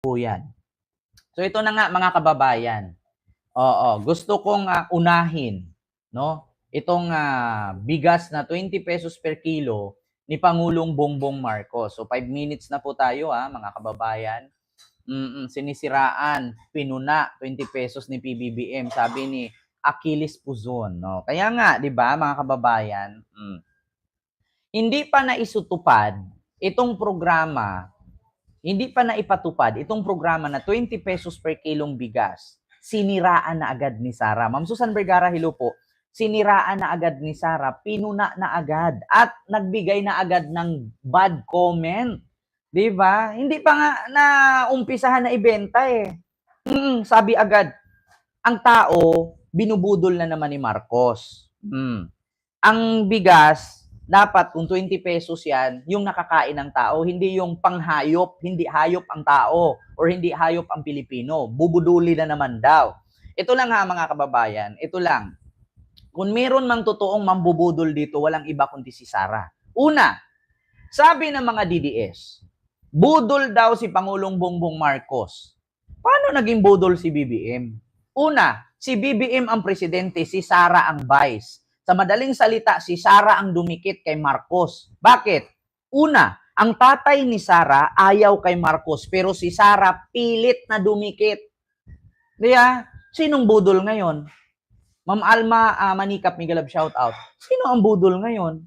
po yan. So ito na nga mga kababayan. Oo, gusto kong unahin, no? Itong bigas na 20 pesos per kilo ni Pangulong Bongbong Marcos. So 5 minutes na po tayo mga kababayan. Sinisiraan, pinuna 20 pesos ni PBBM, sabi ni Achilles Puzon, no? Kaya nga, 'di ba, mga kababayan, hindi pa naisutupad itong programa, hindi pa naipatupad itong programa na 20 pesos per kilong bigas. Siniraan na agad ni Sara. Ma'am Susan Vergara, hello po. Siniraan na agad ni Sara, pinuna na agad, at nagbigay na agad ng bad comment. 'Di ba? Hindi pa nga na umpisahan na ibenta eh. Sabi agad, ang tao binubudol na naman ni Marcos. Ang bigas, dapat kung 20 pesos yan, yung nakakain ng tao, hindi yung panghayop, hindi hayop ang tao, or hindi hayop ang Pilipino. Bubuduli na naman daw. Ito lang mga kababayan, ito lang. Kung meron mang totoong mambubudol dito, walang iba kundi si Sara. Una, sabi ng mga DDS, budol daw si Pangulong Bongbong Marcos. Paano naging budol si BBM? Una, si BBM ang presidente, si Sara ang vice. Sa madaling salita, si Sara ang dumikit kay Marcos. Bakit? Una, ang tatay ni Sara ayaw kay Marcos, pero si Sara pilit na dumikit. Diya, sinong budol ngayon? Ma'am Alma Manikap Migalab, shout out. Sino ang budol ngayon?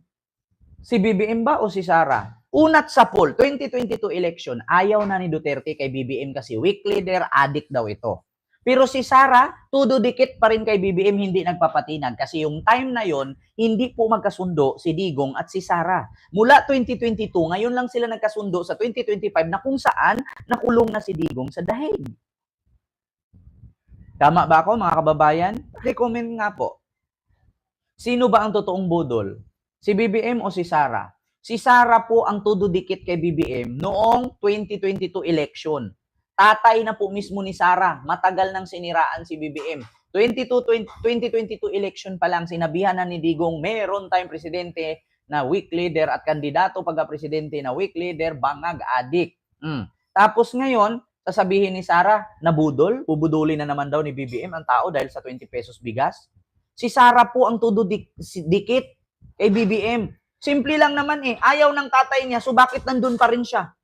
Si BBM ba o si Sara? Unat sa poll, 2022 election, ayaw na ni Duterte kay BBM kasi weak leader, addict daw ito. Pero si Sara, todo dikit pa rin kay BBM, hindi nagpapatinag kasi yung time na yon hindi po magkasundo si Digong at si Sara. Mula 2022, ngayon lang sila nagkasundo sa 2025 na kung saan nakulong na si Digong sa dahig. Tama ba ako mga kababayan? Recommend nga po. Sino ba ang totoong budol? Si BBM o si Sara? Si Sara po ang todo dikit kay BBM noong 2022 election. Tatay na po mismo ni Sara, matagal nang siniraan si BBM. 2022 election pa lang, sinabihan na ni Digong, meron tayong presidente na weak leader at kandidato pagka-presidente na weak leader, bangag, adik. Tapos ngayon, sasabihin ni Sara, nabudol, bubudulin na naman daw ni BBM ang tao dahil sa 20 pesos bigas. Si Sara po ang todo dikit kay BBM. Simple lang naman ayaw ng tatay niya, so bakit nandun pa rin siya?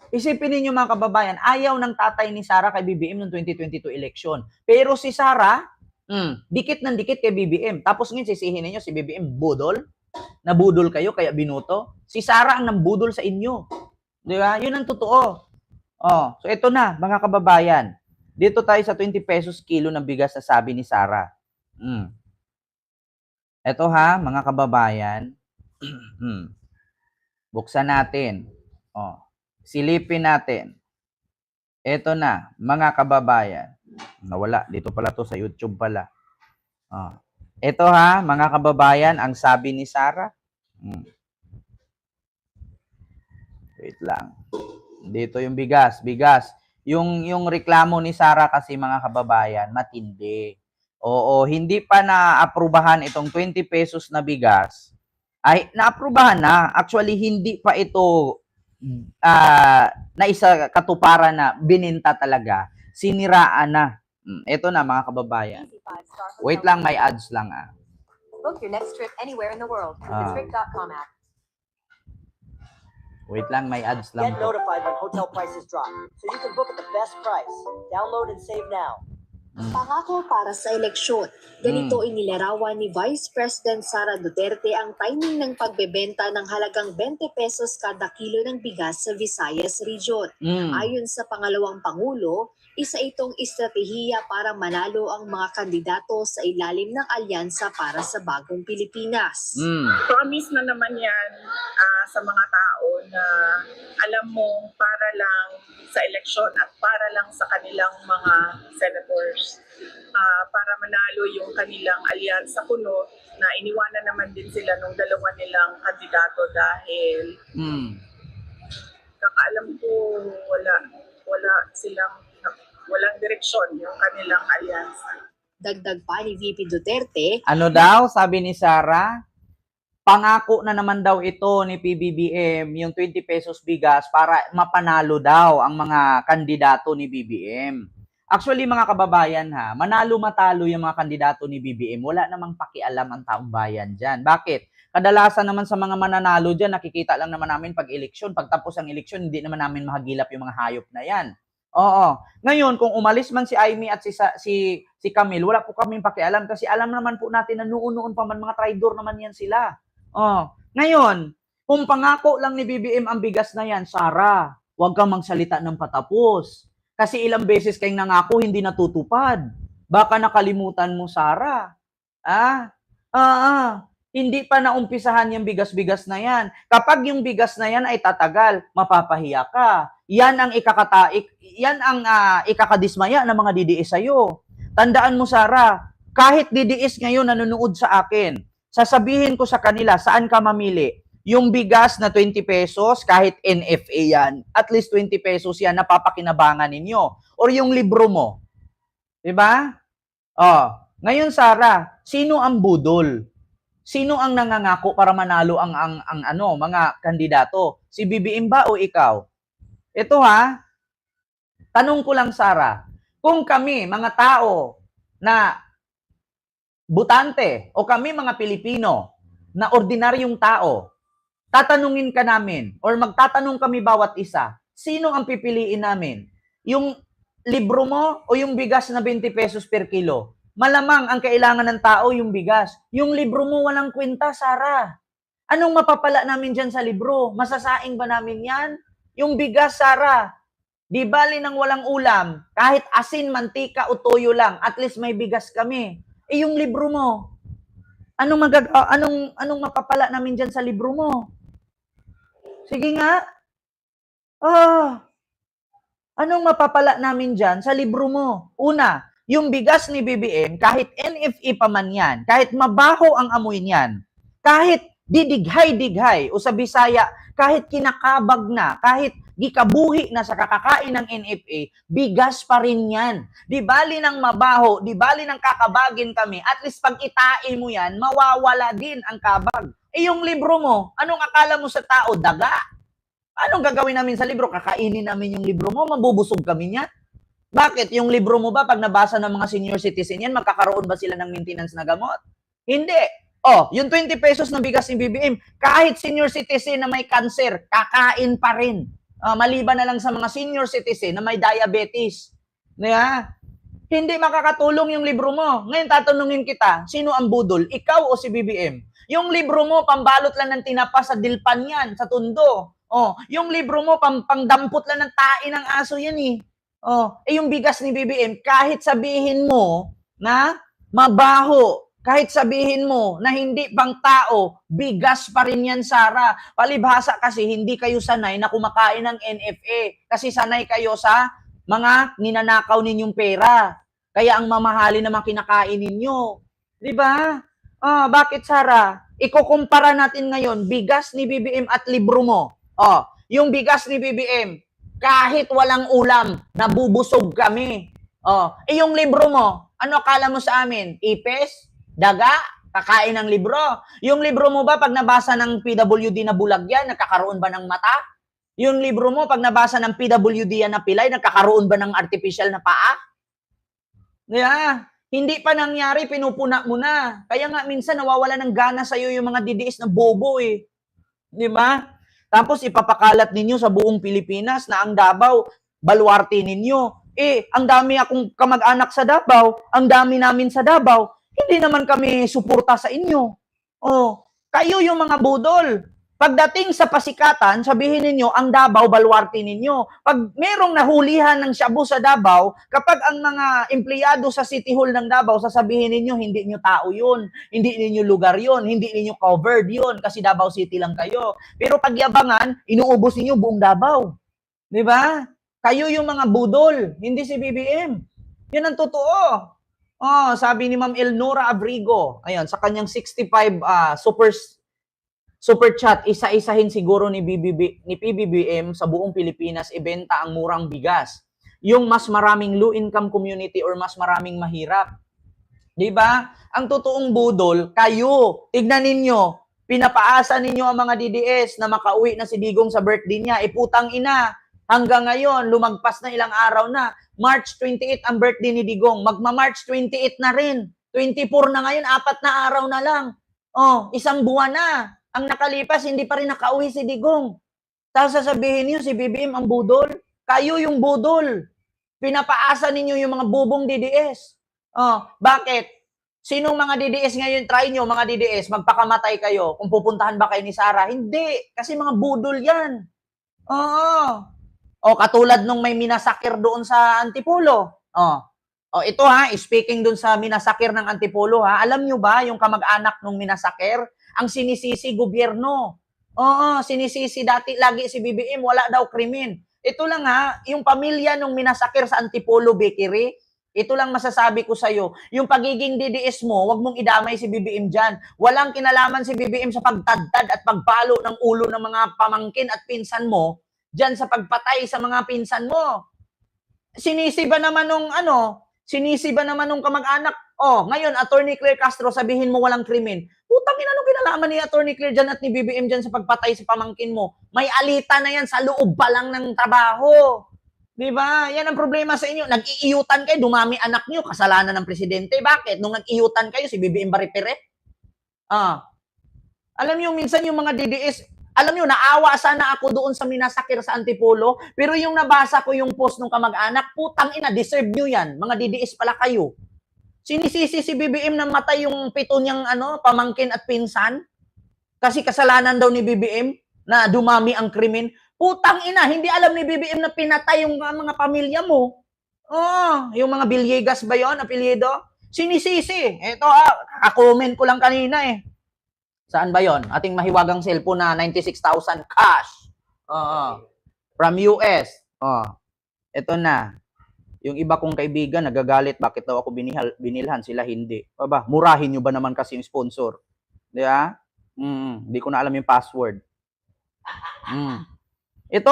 Isipin ninyo mga kababayan, ayaw ng tatay ni Sara kay BBM noong 2022 election. Pero si Sara, dikit ng dikit kay BBM. Tapos ngayon sisihin ninyo si BBM, budol? Nabudol kayo kaya binuto? Si Sara ang nambudol sa inyo. Di ba? Yun ang totoo. So ito na mga kababayan. Dito tayo sa 20 pesos kilo ng bigas na sabi ni Sara. Ito mga kababayan. Buksan natin. Silipin natin. Ito na, mga kababayan. Nawala. Dito pala to sa YouTube pala. Ito mga kababayan, ang sabi ni Sara. Wait lang. Dito yung bigas. Yung reklamo ni Sara kasi mga kababayan, matindi. Oo, hindi pa na-aprubahan itong 20 pesos na bigas. Ay, na-aprubahan na. Actually, hindi pa ito na isa katuparan na bininta talaga. Siniraan na. Ito na mga kababayan. Wait lang, may ads lang Book your next trip anywhere in the world with the Trip.com app. Wait lang, may ads lang. Get notified when hotel prices drop, so you can book at the best price. Download and save now. Pangako para sa eleksyon. Ganito inilarawan ni Vice President Sara Duterte ang timing ng pagbebenta ng halagang 20 pesos kada kilo ng bigas sa Visayas Region. Ayon sa pangalawang Pangulo, isa itong estratehiya para manalo ang mga kandidato sa ilalim ng alyansa para sa bagong Pilipinas. Promise na naman yan sa mga tao na alam mo para lang sa eleksyon at para lang sa kanilang mga senators. Para manalo yung kanilang alyansa kuno na iniwanan naman din sila nung dalawa nilang kandidato dahil kakaalam ko walang direksyon yung kanilang alyansa. Dagdag pa ni VP Duterte, ano daw sabi ni Sara? pangako na naman daw ito ni PBBM, yung 20 pesos bigas para mapanalo daw ang mga kandidato ni BBM. Actually, mga kababayan ha, manalo-matalo yung mga kandidato ni BBM, wala namang pakialam ang taong bayan dyan. Bakit? Kadalasan naman sa mga mananalo dyan, nakikita lang naman namin pag eleksyon. Pag tapos ang eleksyon, hindi naman namin mahagilap yung mga hayop na yan. Oo. Ngayon, kung umalis man si Aimee at si Camille, wala po kaming pakialam kasi alam naman po natin na noon pa man mga traidor naman yan sila. Oh. Ngayon, kung pangako lang ni BBM ang bigas na yan, Sara, huwag kang magsalita ng patapos. Kasi ilang beses kayong nangako, hindi natutupad. Baka nakalimutan mo, Sara. Hindi pa naumpisahan yung bigas-bigas na yan. Kapag yung bigas na yan ay tatagal, mapapahiya ka. Yan ang ikakadismaya ng mga didiis sa'yo. Tandaan mo, Sara, kahit didiis ngayon nanonood sa akin, sasabihin ko sa kanila, saan ka mamili? Yung bigas na 20 pesos, kahit NFA yan, at least 20 pesos yan, napapakinabangan ninyo. Or yung libro mo. Diba? Ngayon, Sara, sino ang budol? Sino ang nangangako para manalo ang mga kandidato? Si BBM ba o ikaw? Ito ha, tanong ko lang, Sara, kung kami, mga tao na butante o kami mga Pilipino na ordinaryong tao, tatanungin ka namin or magtatanong kami bawat isa, sino ang pipiliin namin? Yung libro mo o yung bigas na 20 pesos per kilo? Malamang ang kailangan ng tao yung bigas. Yung libro mo walang kwenta, Sara. Anong mapapala namin dyan sa libro? Masasaing ba namin yan? Yung bigas, Sara, di bali nang walang ulam, kahit asin, mantika o toyo lang, at least may bigas kami. Yung libro mo, anong mapapala namin dyan sa libro mo? Sige nga. Anong mapapala namin dyan sa libro mo? Una, yung bigas ni BBM, kahit NFA pa man yan, kahit mabaho ang amoy niyan, kahit didighay-dighay, o sa Bisaya, kahit kinakabag na, kahit gikabuhi na sa kakakain ng NFA, bigas pa rin yan. Di bali ng mabaho, di bali ng kakabagin kami, at least pag itain mo yan, mawawala din ang kabag. Yung libro mo, anong akala mo sa tao? Daga? Anong gagawin namin sa libro? Kakainin namin yung libro mo, mabubusog kami niyan. Bakit? Yung libro mo ba, pag nabasa ng mga senior citizen yan, magkakaroon ba sila ng maintenance na gamot? Hindi. Yung 20 pesos na bigas ni BBM, kahit senior citizen na may cancer, kakain pa rin. Maliban na lang sa mga senior citizen na may diabetes. Diba? Hindi makakatulong yung libro mo. Ngayon tatanungin kita, sino ang budol? Ikaw o si BBM? Yung libro mo, pambalot lang ng tinapa sa dilpan yan, sa tundo. Yung libro mo, pangdampot lang ng tae ng aso yan eh. Yung bigas ni BBM, kahit sabihin mo na mabaho, kahit sabihin mo na hindi pang tao, bigas pa rin yan, Sara. Palibhasa kasi hindi kayo sanay na kumakain ng NFA. Kasi sanay kayo sa mga ninanakaw ninyong pera. Kaya ang mamahali na mga kinakain ninyo. Diba? Bakit, Sara? Ikukumpara natin ngayon, bigas ni BBM at libro mo. Yung bigas ni BBM, kahit walang ulam, nabubusog kami. Yung libro mo, ano akala mo sa amin? Ipes? Daga? Kakain ng libro? Yung libro mo ba, pag nabasa ng PWD na bulag yan, nagkakaroon ba ng mata? Yung libro mo, pag nabasa ng PWD yan na pilay, nagkakaroon ba ng artificial na paa? Yeah. Hindi pa nangyari, pinupuna mo na. Kaya nga, minsan nawawala ng gana sa'yo yung mga didiis na bobo eh. Di ba? Tapos ipapakalat ninyo sa buong Pilipinas na ang Davao, baluarte ninyo. Ang dami akong kamag-anak sa Davao, ang dami namin sa Davao, hindi naman kami suporta sa inyo. Kayo yung mga budol. Pagdating sa pasikatan, sabihin ninyo, ang Davao, baluarte ninyo. Pag merong nahulihan ng shabu sa Davao, kapag ang mga empleyado sa City Hall ng Davao, sasabihin ninyo, hindi nyo tao yun, hindi ninyo lugar yun, hindi ninyo covered yun, kasi Davao City lang kayo. Pero pag yabangan, inuubos ninyo buong Davao. Di ba? Kayo yung mga budol, hindi si BBM. Yan ang totoo. Sabi ni Ma'am Elnora Abrigo, ayan, sa kanyang 65 super chat, isa-isahin siguro ni PBBM sa buong Pilipinas ibenta ang murang bigas. Yung mas maraming low-income community or mas maraming mahirap. 'Di ba? Ang totoong budol, kayo. Tignan ninyo, Pinapaasa ninyo ang mga DDS na makauwi na si Digong sa birthday niya. Putang ina, hanggang ngayon, lumagpas na ilang araw na. March 28 ang birthday ni Digong. Magma-March 28 na rin. 24 na ngayon, 4 na araw na lang. Oh, isang buwan na. Ang nakalipas, hindi pa rin nakauwi si Digong. Tapos sasabihin niyo, si BBM ang budol. Kayo yung budol. Pinapaasa ninyo yung mga bubong DDS. Oh, bakit? Sinong mga DDS ngayon? Try nyo, mga DDS, magpakamatay kayo. Kung pupuntahan ba kayo ni Sara? Hindi. Kasi mga budol yan. Oo. O, katulad nung may minasakir doon sa Antipolo. O, ito ha, speaking doon sa minasakir ng Antipolo ha, alam nyo ba yung kamag-anak nung minasakir? Ang sinisisi, gobyerno. Oo, sinisisi dati lagi si BBM, wala daw krimen. Ito lang ha, yung pamilya nung minasakir sa Antipolo Bakery, ito lang masasabi ko sa'yo, yung pagiging DDS mo, wag mong idamay si BBM dyan. Walang kinalaman si BBM sa pagtadtad at pagpalo ng ulo ng mga pamangkin at pinsan mo dyan sa pagpatay sa mga pinsan mo. Sinisi ba naman nung kamag-anak? Oh, ngayon, Attorney Claire Castro, sabihin mo walang krimen. Putang ina, anong kinalaman ni Attorney Claire dyan at ni BBM dyan sa pagpatay sa pamangkin mo? May alita na yan sa loob pa lang ng trabaho. Di ba? Yan ang problema sa inyo. Nag-iiyutan kayo, dumami anak niyo, kasalanan ng presidente. Bakit? Nung nag-iiyutan kayo, si BBM ba repere? Alam niyo, minsan yung mga DDS, alam niyo, naawa sana ako doon sa minasakir sa Antipolo, pero yung nabasa ko yung post ng kamag-anak, putang ina, deserve niyo yan. Mga DDS pala kayo. Sinisisi si BBM na matay yung 7 niyang pamangkin at pinsan? Kasi kasalanan daw ni BBM na dumami ang krimen. Putang ina, hindi alam ni BBM na pinatay yung mga pamilya mo. Oh, yung mga Villegas ba yun, apelyido? Sinisisi. Ito kaka-comment ko lang kanina eh. Saan ba yon? Ating mahiwagang cellphone na 96,000 cash. From US. Ito na. Yung iba kong kaibigan nagagalit, bakit daw ako binilhan, sila hindi. Aba, murahin nyo ba naman kasi yung sponsor? Di ba? Hindi ko na alam yung password. Ito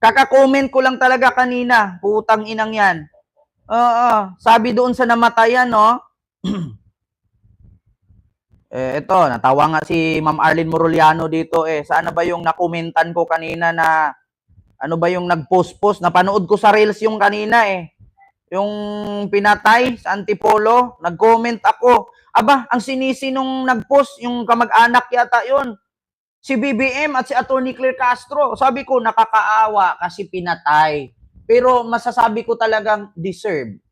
kaka-comment ko lang talaga kanina. Putang inang yan. Sabi doon sa namatayan, no? Ito, natawa nga si Ma'am Arlene Moruliano dito Sana ba yung nakomentan ko kanina na ano ba yung nag-post-post? Napanood ko sa Reels yung kanina Yung pinatay sa Antipolo, nag-comment ako. Aba, ang sinisi nung nag-post, yung kamag-anak yata yun. Si BBM at si Attorney Claire Castro. Sabi ko, nakakaawa kasi pinatay. Pero masasabi ko talagang deserve.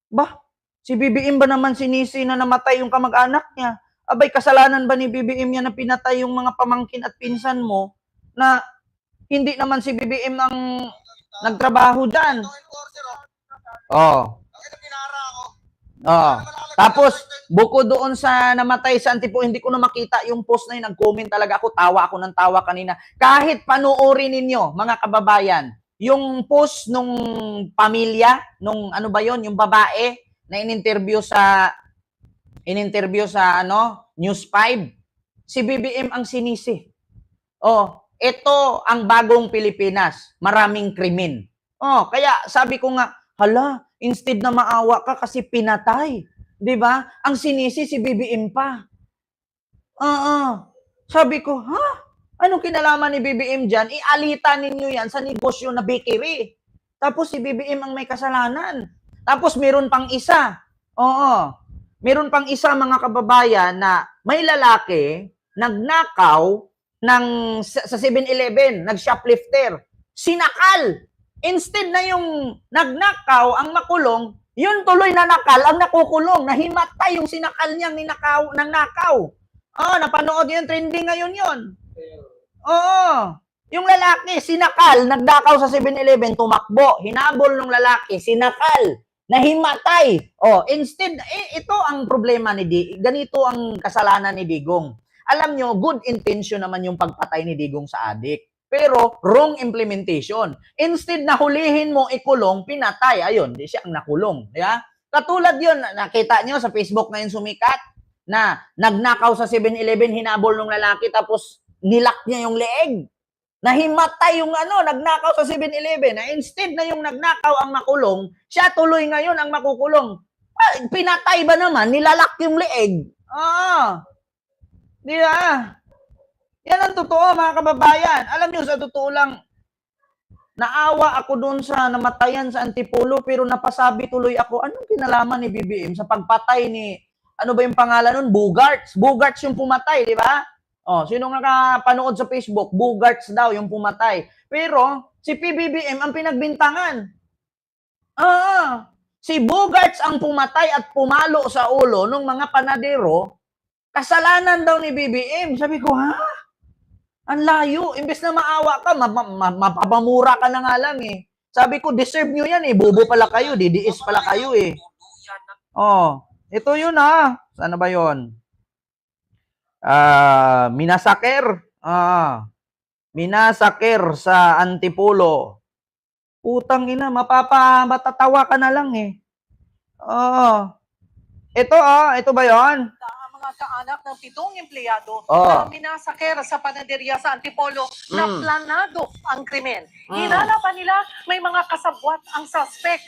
Bah, si BBM ba naman sinisi na namatay yung kamag-anak niya? Abay, kasalanan ba ni BBM yan na pinatay yung mga pamangkin at pinsan mo na hindi naman si BBM ang nagtrabaho dyan? Tapos, bukod doon sa namatay sa Antipolo, hindi ko na makita yung post na yun. Nag-comment talaga ako. Tawa ako ng tawa kanina. Kahit panoorin ninyo, mga kababayan, yung post nung pamilya, nung ano ba yon, yung babae na in-interview sa News 5, si BBM ang sinisi. Ito ang bagong Pilipinas. Maraming krimen. Kaya sabi ko nga, hala, instead na maawa ka kasi pinatay. 'Di ba? Ang sinisi si BBM pa. Sabi ko, anong kinalaman ni BBM dyan? Ialita ninyo yan sa negosyo na bakery. Tapos si BBM ang may kasalanan. Tapos meron pang isa. Meron pang isa, mga kababayan, na may lalaki nagnakaw sa 7-Eleven, nag-shoplifter. Sinakal. Instead na yung nagnakaw ang makulong, yun tuloy na nakal ang nakukulong. Nahimatay yung sinakal niyang nakaw. Napanood yun, trending ngayon yun. Yung lalaki, sinakal, nagdakaw sa 7-Eleven, tumakbo, hinabol ng lalaki, sinakal, nahimatay. Instead, ito ang problema ni ganito ang kasalanan ni Digong. Alam nyo, good intention naman yung pagpatay ni Digong sa adik. Pero wrong implementation. Instead na hulihin mo, ikulong, pinatay. Ayun, di siya ang nakulong. Yeah? Katulad yun, nakita nyo sa Facebook ngayon sumikat, na nagnakaw sa 7-Eleven, hinabol ng lalaki, tapos nilak niya yung leeg. Nahimatay yung nagnakaw sa 7-Eleven. Instead na yung nagnakaw ang makulong, siya tuloy ngayon ang makukulong. Pinatay ba naman? Nilalak yung leeg. Di ba? Yan ang totoo, mga kababayan. Alam niyo, sa totoo lang, naawa ako doon sa namatayan sa Antipolo, pero napasabi tuloy ako, anong kinalaman ni BBM sa pagpatay ni, ano ba yung pangalan nun? Bugarts. Bugarts yung pumatay, di ba? Oh, sino nga kapanood sa Facebook? Bugarts daw yung pumatay. Pero, si PBBM ang pinagbintangan. Si Bugarts ang pumatay at pumalo sa ulo ng mga panadero, kasalanan daw ni BBM. Sabi ko, ha? Ang layo. Imbes na maawa ka, mapapamura ka na nga lang eh. Sabi ko, deserve nyo yan eh. Bobo pala kayo, DDS pala kayo eh. Oh, ito yun ha. Sana ba yun? Minasaker. Minasaker sa Antipolo. Putang ina, matatawa ka na lang eh. Ito ba yon? Ang mga kaanak ng 7 empleyado Oh. na minasaker sa panaderya sa Antipolo na planado ang krimen. Hinala pa nila may mga kasabwat ang suspect.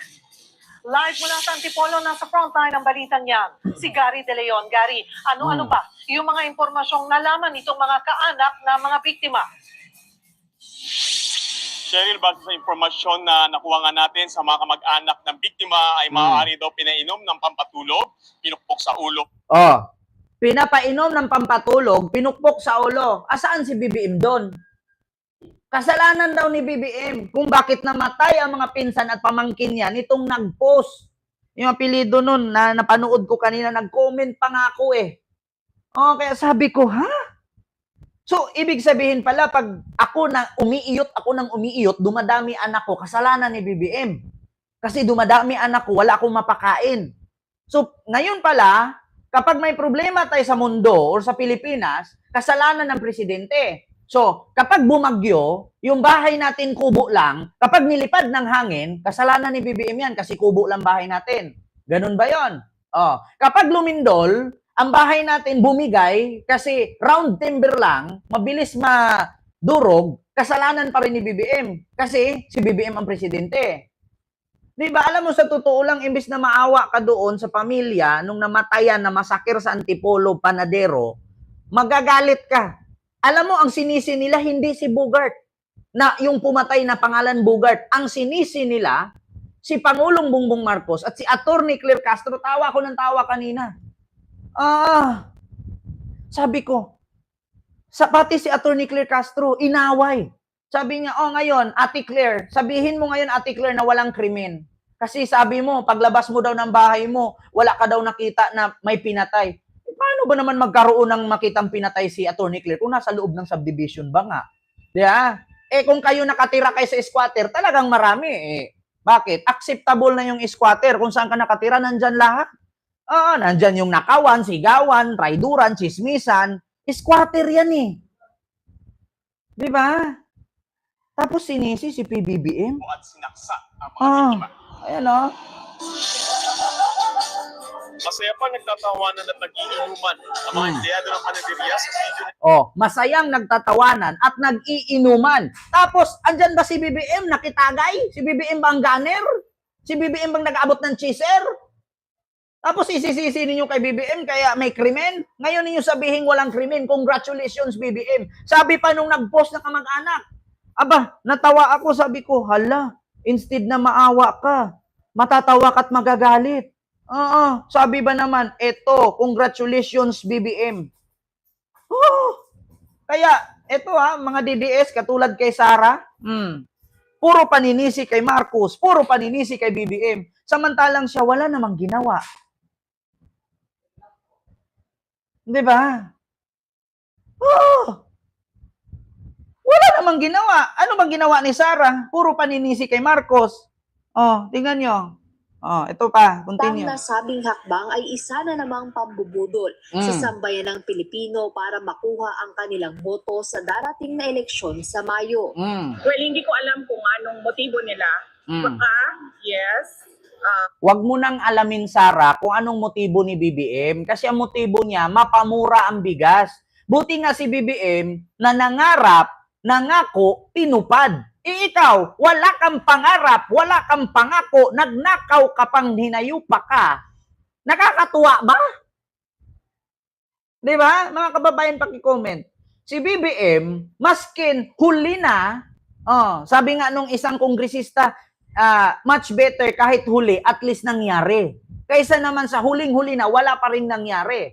Live mula sa Antipolo, nasa frontline ng balitan niyan, si Gary De Leon. Gary, ano-ano ba yung mga impormasyong nalaman nitong mga kaanak na mga biktima? Cheryl, base sa impormasyon na nakuha nga natin sa mga kamag-anak ng biktima ay maaari daw pinainom ng pampatulog, pinukpok sa ulo. Pinapainom ng pampatulog, pinukpok sa ulo. Asaan si BBM doon? Kasalanan daw ni BBM kung bakit namatay ang mga pinsan at pamangkin niya nitong nag-post. Yung apelido nun na napanood ko kanina, nag-comment pa nga ako eh. Kaya sabi ko, ha? So, ibig sabihin pala, pag ako nang umiiyot, dumadami anak ko, kasalanan ni BBM. Kasi dumadami anak ko, wala akong mapakain. So, ngayon pala, kapag may problema tayo sa mundo or sa Pilipinas, kasalanan ng presidente. So, kapag bumagyo, yung bahay natin kubo lang, kapag nilipad ng hangin, kasalanan ni BBM yan kasi kubo lang bahay natin. Ganun ba yon? Kapag lumindol, ang bahay natin bumigay kasi round timber lang, mabilis madurog, kasalanan pa rin ni BBM kasi si BBM ang presidente. Di ba? Alam mo, sa totoo lang, imbis na maawa ka doon sa pamilya nung namatayan na masakir sa Antipolo, panadero, magagalit ka. Alam mo, ang sinisi nila hindi si Bugart, na yung pumatay na pangalan Bugart. Ang sinisi nila, si Pangulong Bongbong Marcos at si Attorney Claire Castro. Tawa ko ng tawa kanina. Sabi ko, pati si Attorney Claire Castro, inaway. Sabi niya, ngayon, Ate Claire, sabihin mo ngayon, Ate Claire, na walang krimen. Kasi sabi mo, paglabas mo daw ng bahay mo, wala ka daw nakita na may pinatay. Paano ba naman magkaroon ng makitang pinatay si Attorney Claire kung nasa loob ng subdivision ba nga? Diba? Kung kayo nakatira kayo sa squatter, talagang marami. Bakit? Acceptable na yung squatter. Kung saan ka nakatira, nandyan lahat. Nandyan yung nakawan, sigawan, raiduran, chismisan. Squatter yan eh. Diba? Tapos sinisi si PBBM. At sinaksa ang mga biktima. Ayan Masaya pa nagtatawanan at nag-iinuman ang mga empleyado ng panaderya sa video. Masayang nagtatawanan at nag-iinuman. Tapos, andyan ba si BBM nakitagay? Si BBM bang gunner? Si BBM bang nag-aabot ng chaser? Tapos isisisi ninyo kay BBM kaya may krimen? Ngayon ninyo sabihin walang krimen. Congratulations, BBM. Sabi pa nung nag-post na kamag-anak. Natawa ako, sabi ko, hala, instead na maawa ka, matatawa ka at magagalit. Sabi ba naman, congratulations, BBM. Kaya, mga DDS, katulad kay Sara, puro paninisi kay Marcos, puro paninisi kay BBM. Samantalang siya, wala namang ginawa. Di ba? Wala namang ginawa. Ano bang ginawa ni Sara? Puro paninisi kay Marcos. Tingnan nyo. Ito pa, continue. Ang nasabing hakbang ay isa na namang pambubudol sa sambayan ng Pilipino para makuha ang kanilang boto sa darating na eleksyon sa Mayo. Well, hindi ko alam kung anong motibo nila. Baka, yes, Huwag mo nang alamin, Sara, kung anong motibo ni BBM. Kasi ang motibo niya, mapamura ang bigas. Buti nga si BBM na nangarap, nangako, tinupad. Ikaw, wala kang pangarap, wala kang pangako, nagnakaw ka pang hinayupa ka. Nakakatuwa ba? Di ba? Mga kababayan, paki-comment. Si BBM, maskin huli na, sabi nga nung isang kongresista, much better kahit huli, at least nangyari. Kaysa naman sa huling-huli na, wala pa rin nangyari.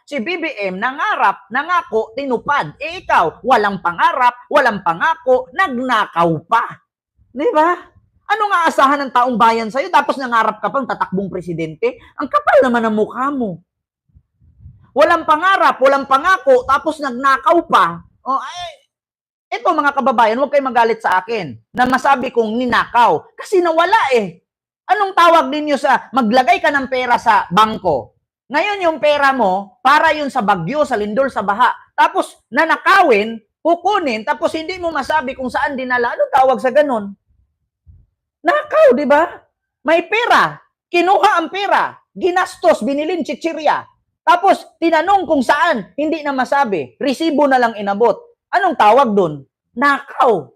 Si BBM, nangarap, nangako, tinupad. Ikaw, walang pangarap, walang pangako, nagnakaw pa. Di ba? Ano nga asahan ng taong bayan sa'yo, tapos nangarap ka pang tatakbong presidente? Ang kapal naman ng mukha mo. Walang pangarap, walang pangako, tapos nagnakaw pa. Ito mga kababayan, huwag kayo magalit sa akin na masabi kong ninakaw. Kasi nawala eh. Anong tawag ninyo sa maglagay ka ng pera sa bangko? Ngayon yung pera mo, para yun sa bagyo, sa lindol, sa baha. Tapos nanakawin, kukunin, tapos hindi mo masabi kung saan dinala. Anong tawag sa ganun? Nakaw, di ba? May pera. Kinuha ang pera. Ginastos, binilin chichirya. Tapos tinanong kung saan, hindi na masabi. Resibo na lang inabot. Anong tawag dun? Nakaw.